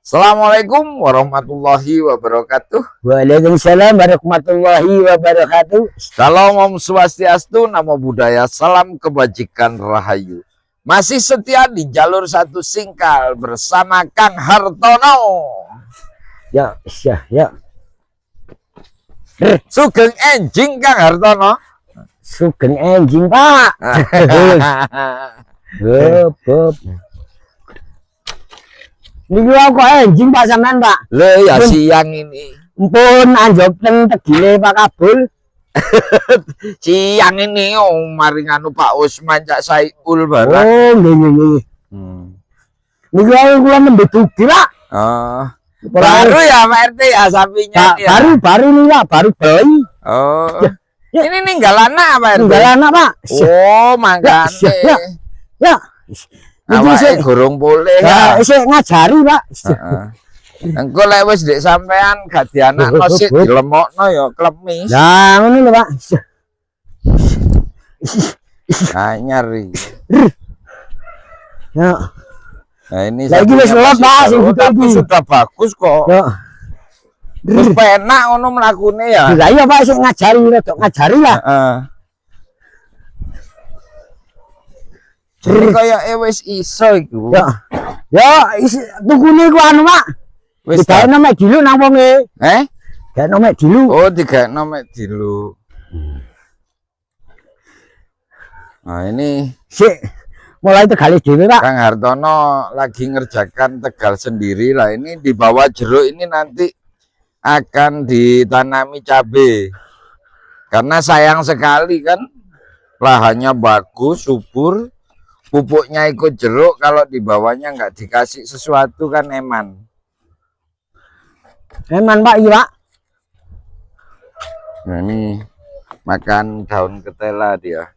Assalamualaikum warahmatullahi wabarakatuh. Waalaikumsalam warahmatullahi wabarakatuh. Salam Om Swastiastu, Namo Buddhaya, salam kebajikan rahayu. Masih setia di jalur satu Singkal bersama Kang Hartono. Ya. Sugeng enjing Kang Hartono. Sugeng enjing, Pak. Beb. Niki kok enjing Pak sampean, Pak? Le ya siang ini. Mpun anjok teng tegile Pak Kabul. Siang ini mari nganu Pak Usman Cak Saiful barang. Oh, nggih. Niki kula nembe dugi, Pak. Oh. Baru ya Pak RT ya sapinya ya. Baru nih, Pak, baru beli. Oh. Ya. Ini ninggal anak Pak RT. Ninggal anak, Pak. Oh, makane. Ya. Awake gorong boleh ya. Isih ngajari, Pak. Engko lek wis ndek sampean gak dianakno sik dilemokno ya klemis. Lah ngono lho, Pak. Anyar iki. Ya. Nah ini lagi wis lelot, Pak, sing tapi sudah bagus kok. Ya. Wis penak ngono mlakune ya. Lah iya, Pak, sing ngajari ngajari lah. Heeh. Jadi kaya wis iso iku. Ya, tukune ku anu, Pak. Wis gawe mek dilu nang wonge. Gawe mek dilu. Oh, digawe mek dilu. Nah, ini sik mulai tegal dhewe, Pak. Kang Hartono lagi ngerjakan tegal sendiri lah. Ini di bawah jeruk ini nanti akan ditanami cabai. Karena sayang sekali kan lahannya bagus, subur. Pupuknya ikut jeruk, kalau di bawahnya nggak dikasih sesuatu kan eman. Eman, Pak, iya, Pak. Nah, ini makan daun ketela dia.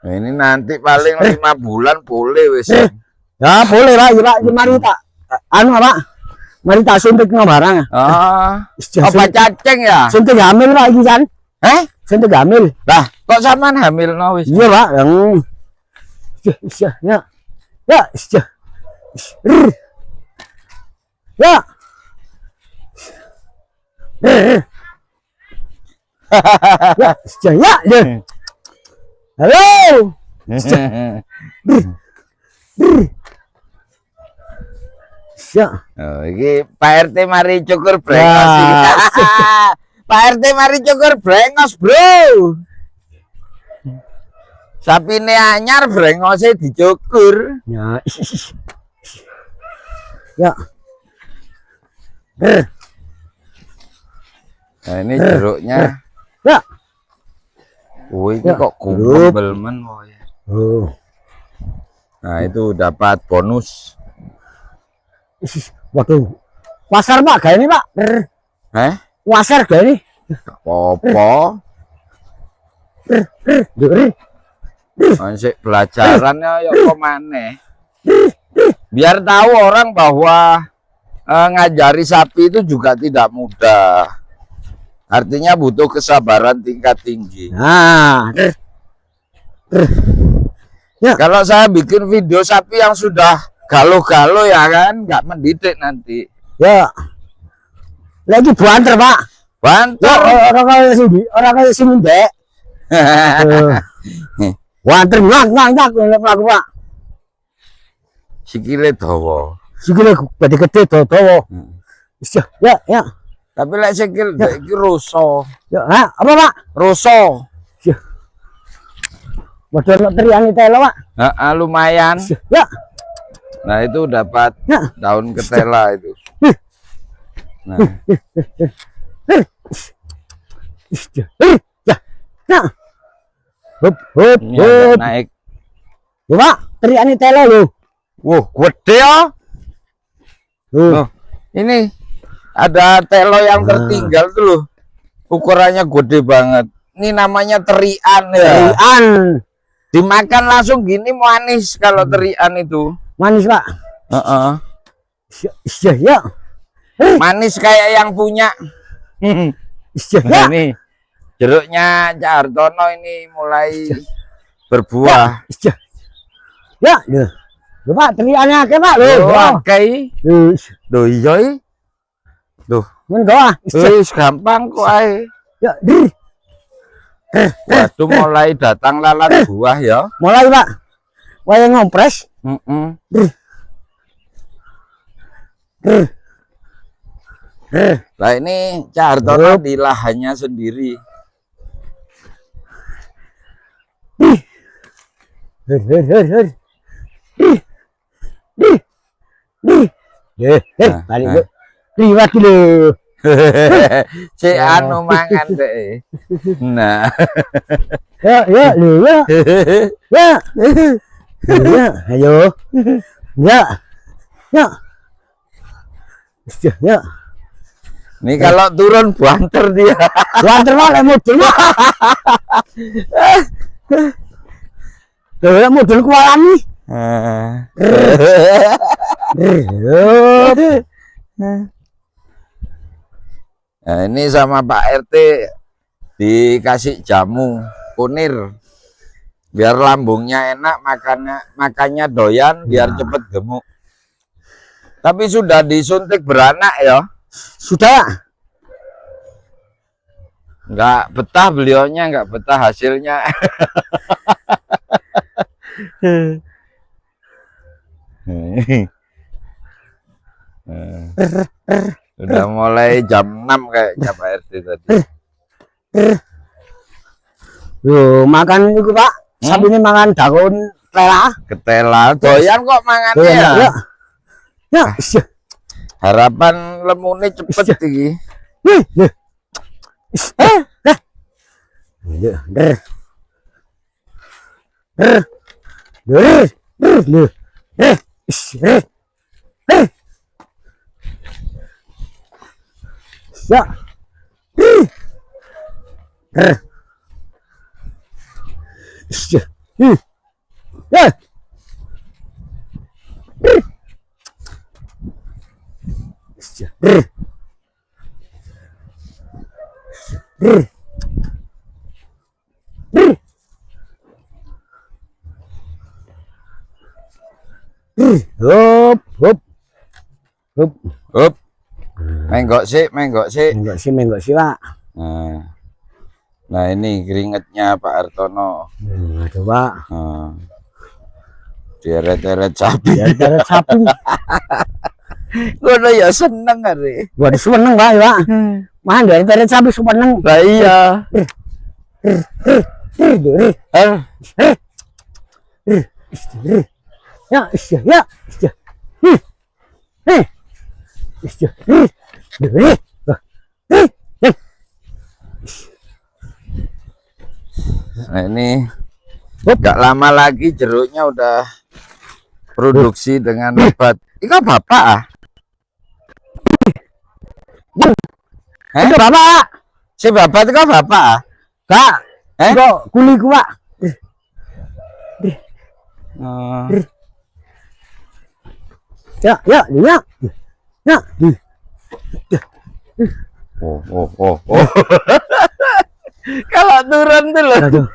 Nah, ini nanti paling 5 bulan boleh wis. Ya, boleh, Pak. Iya, Pak. Mari tak anu, Pak. Mari tak suntik no barang. Obat cacing ya? Suntik hamil, Pak, iki kan. Suntik hamil. Lah, kok sampean hamil no wis? Iya, Pak. Ya. Halo. Oh, ini Pak RT mari cukur brengos. Pak RT mari cukur brengos, Bro. Sapine anyar brengose dicukur. Ya. Nah, ini jeruknya. Ya. Oh, ini kok gumbel men ya. Oh. Nah, itu dapat bonus. Waduh, wasar Pak, gak ini Pak? Wasar gak ini? Apa? Masih pelajarannya ya kok maneh. Biar tahu orang bahwa ngajari sapi itu juga tidak mudah. Artinya butuh kesabaran tingkat tinggi. Nah, ya. Kalau saya bikin video sapi yang sudah galo-galo ya kan, nggak mendidik nanti. Ya. Lagi banter, Pak. Banter. Orang kaya sini, Dek. Banter nyak mlaku, Pak. Sikile dawa. Sikile gede dawa. Ya. Tapi lek sikil iki ruso. Ya, apa, Pak? Ruso. Waduh, teriani telo, Pak. Lumayan. Ya. Nah, itu dapat daun ketela itu. Nah. Hop. Naik. Pak, teriani telo lho. Wah, gede ya. Ini ada telo yang tertinggal tuh loh. Ukurannya gede banget. Ini namanya terian ya. Terian. Dimakan langsung gini manis kalau terian itu. Manis, Pak. Manis kayak yang punya. Ya. Ini jeruknya Cak Hartono ini mulai berbuah. Ya, lho. Lho Pak, teriaknya akeh Pak lho. Oh, akeh. Lho iya iki. Lho, Men kok ah. wis gampang kok ae. Ya, Waduh, mulai datang lalat buah ya. mulai Pak. Wayang ngompres. Nah ini Cak Hartono di lahannya sendiri. Balik yuk. Liwat dulu. Si anu mangan deh. Nah. Ya, ya, lu ya. Ya. Ya, ayo. Ya. Ya. Ya. Ini kalau turun banter dia. Banter malah mudul. Lah mudul kualan nih. Nah, ini sama Pak RT dikasih jamu kunir biar lambungnya enak, makannya doyan biar cepet gemuk. Tapi sudah disuntik beranak ya. Sudah. Enggak betah beliaunya, enggak betah hasilnya. Udah mulai jam 6 kayaknya Pak RT tadi. Yo, makan itu Pak. Sapi ini makan daun tela. Ketela doyan kok mangannya. Ya. Ya. Harapan lemune cepet iki. Ya. Hop, hop. Hop. Up. Menggok sih, menggok sih. Menggok sih, Pak. Nah ini keringetnya Pak Hartono. Aduh, Pak. Dieret-eret sapi. Dieret sapi. Ngono ya seneng hari. Gua seneng, Pak, ya, Pak. Mah dieret sapi seneng. Lah iya. Ya, ya. Nah ini gak lama lagi jeruknya udah produksi dengan lebat. Itu bapak ah? Itu bapak. Si bapak itu kan bapak ah? Kak, kok kuliku Pak. Ya, ya, ya. Ya. Oh. Kalau turun tuh loh. Aduh.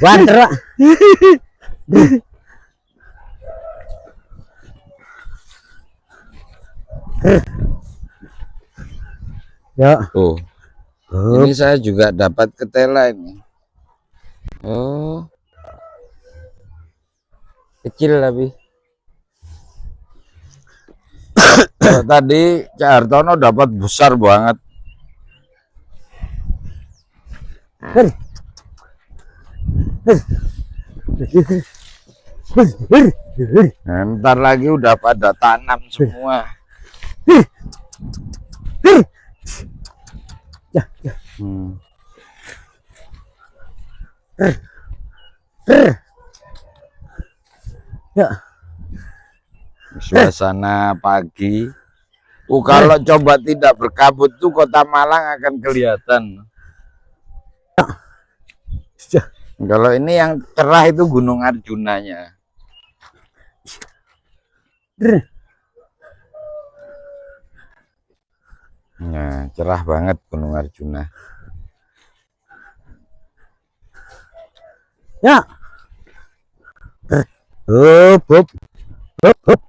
Banter, Pak. Ya. Tuh. Ini saya juga dapat ketela ini. Oh. Kecil tapi. Tadi Cak Hartono dapat besar banget. Nah, ntar lagi udah pada tanam semua. Ya. Suasana pagi. Kalau coba tidak berkabut tuh Kota Malang akan kelihatan. Kalau ini yang cerah itu Gunung Arjunanya. Nah, cerah banget Gunung Arjuna. Ya. Hop, hop, hop, hop.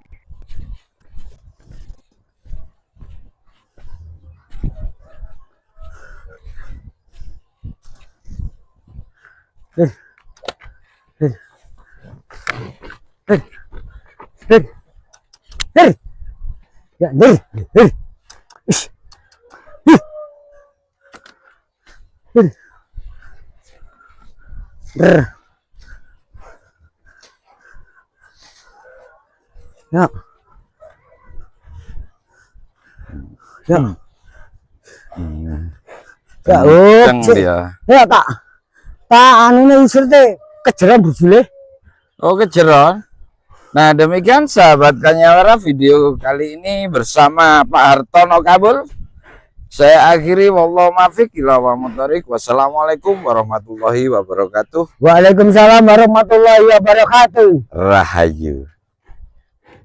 Ya, Ish. Ya. Ya. Ya, Kenceng cik. dia. Ya, tak anu nih isur teh kejeran bujule. Oh, kejeron. Nah, demikian sahabat Kanyawara, video kali ini bersama Pak Hartono Kabul. Saya akhiri, wallahu muwaffiq ila aqwamit. Wassalamualaikum warahmatullahi wabarakatuh. Waalaikumsalam warahmatullahi wabarakatuh. Rahayu.